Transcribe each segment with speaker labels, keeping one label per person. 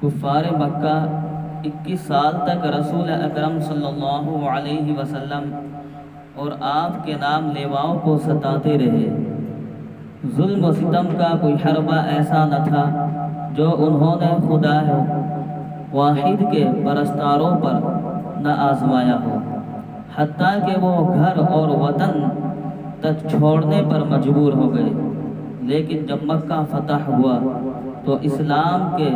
Speaker 1: کفار مکہ 21 سال تک رسول اکرم صلی اللہ علیہ وسلم اور آپ کے نام لیواؤں کو ستاتے رہے۔ ظلم و ستم کا کوئی حربہ ایسا نہ تھا جو انہوں نے خدا واحد کے پرستاروں پر نہ آزمایا ہو، حتیٰ کہ وہ گھر اور وطن تک چھوڑنے پر مجبور ہو گئے۔ لیکن جب مکہ فتح ہوا تو اسلام کے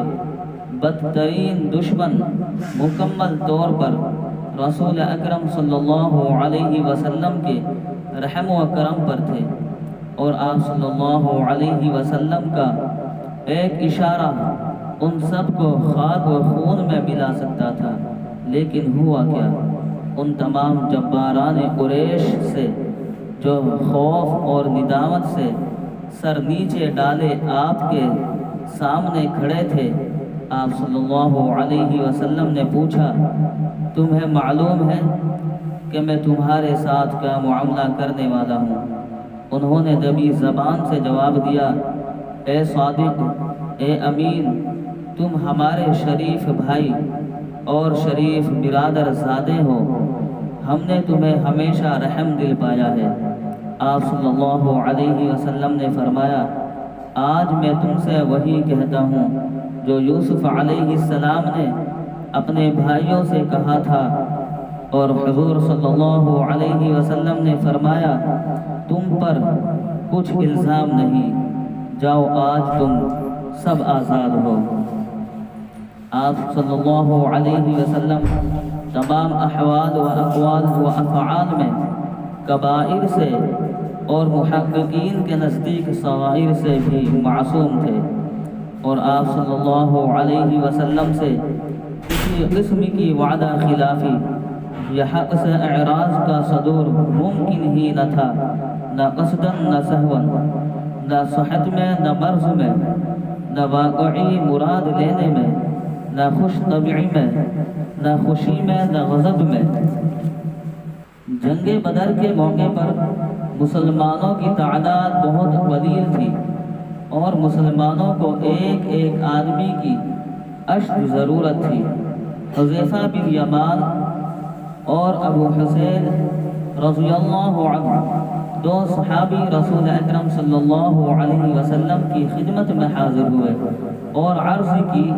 Speaker 1: بدترین دشمن مکمل طور پر رسول اکرم صلی اللہ علیہ وسلم کے رحم و کرم پر تھے، اور آپ صلی اللہ علیہ وسلم کا ایک اشارہ ان سب کو خاک و خون میں ملا سکتا تھا۔ لیکن ہوا کیا؟ ان تمام جباران قریش سے جو خوف اور ندامت سے سر نیچے ڈالے آپ کے سامنے کھڑے تھے، آپ صلی اللہ علیہ وسلم نے پوچھا، تمہیں معلوم ہے کہ میں تمہارے ساتھ کیا معاملہ کرنے والا ہوں؟ انہوں نے دبی زبان سے جواب دیا، اے صادق، اے امین، تم ہمارے شریف بھائی اور شریف برادر زادے ہو، ہم نے تمہیں ہمیشہ رحم دل پایا ہے۔ آپ صلی اللہ علیہ وسلم نے فرمایا، آج میں تم سے وہی کہتا ہوں جو یوسف علیہ السلام نے اپنے بھائیوں سے کہا تھا، اور حضور صلی اللہ علیہ وسلم نے فرمایا، تم پر کچھ الزام نہیں، جاؤ آج تم سب آزاد ہو۔ آپ صلی اللہ علیہ وسلم تمام احوال و اقوال و افعال میں کبائر سے اور محققین کے نزدیک صغائر سے بھی معصوم تھے، اور آپ صلی اللہ علیہ وسلم سے کسی قسم کی وعدہ خلافی یا حق سے اعراض کا صدور ممکن ہی نہ تھا، نہ قصداً نہ سہواً، نہ صحت میں نہ مرض میں، نہ واقعی مراد لینے میں، نہ خوش طبعی میں، نہ خوشی میں، نہ غضب میں۔ جنگ بدر کے موقع پر مسلمانوں کی تعداد بہت قلیل تھی، اور مسلمانوں کو ایک ایک آدمی کی اشد ضرورت تھی۔ حذیفہ بن یمان اور ابو حسین رضی اللہ عنہ، دو صحابی رسول اکرم صلی اللہ علیہ وسلم کی خدمت میں حاضر ہوئے اور عرض کی،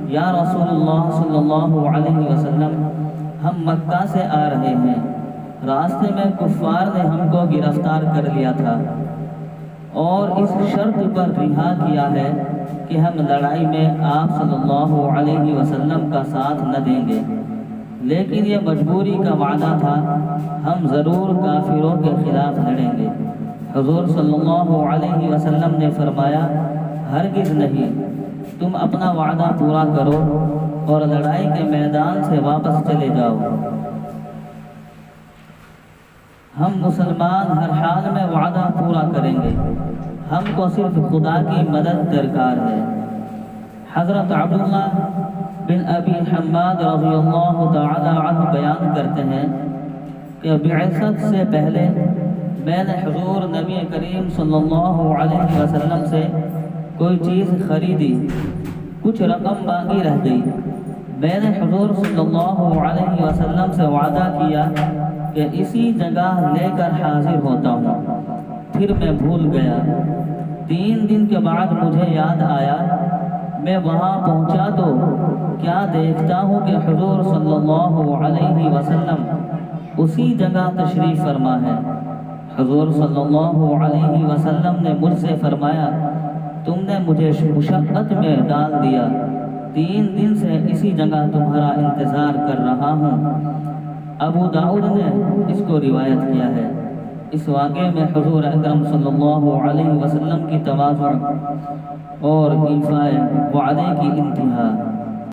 Speaker 1: یا رسول اللہ صلی اللہ علیہ وسلم، ہم مکہ سے آ رہے ہیں، راستے میں کفار نے ہم کو گرفتار کر لیا تھا اور اس شرط پر رہا کیا ہے کہ ہم لڑائی میں آپ صلی اللہ علیہ وسلم کا ساتھ نہ دیں گے، لیکن یہ مجبوری کا وعدہ تھا، ہم ضرور کافروں کے خلاف لڑیں گے۔ حضور صلی اللہ علیہ وسلم نے فرمایا، ہرگز نہیں، تم اپنا وعدہ پورا کرو اور لڑائی کے میدان سے واپس چلے جاؤ، ہم مسلمان ہر حال میں وعدہ پورا کریں گے، ہم کو صرف خدا کی مدد درکار ہے۔ حضرت عبداللہ بن ابی حماد رضی اللہ تعالی عنہ بیان کرتے ہیں کہ بعثت سے پہلے میں نے حضور نبی کریم صلی اللہ علیہ وسلم سے کوئی چیز خریدی، کچھ رقم باقی رہ گئی، میں نے حضور صلی اللہ علیہ وسلم سے وعدہ کیا کہ اسی جگہ لے کر حاضر ہوتا ہوں، پھر میں بھول گیا۔ 3 دن کے بعد مجھے یاد آیا، میں وہاں پہنچا تو کیا دیکھتا ہوں کہ حضور صلی اللہ علیہ وسلم اسی جگہ تشریف فرما ہے۔ حضور صلی اللہ علیہ وسلم نے مجھ سے فرمایا، تم نے مجھے مشقت میں ڈال دیا، 3 دن سے اسی جگہ تمہارا انتظار کر رہا ہوں۔ ابو داؤد نے اس کو روایت کیا ہے۔ اس واقعے میں حضور اکرم صلی اللہ علیہ وسلم کی تواضع اور ایفائے وعدے کی انتہا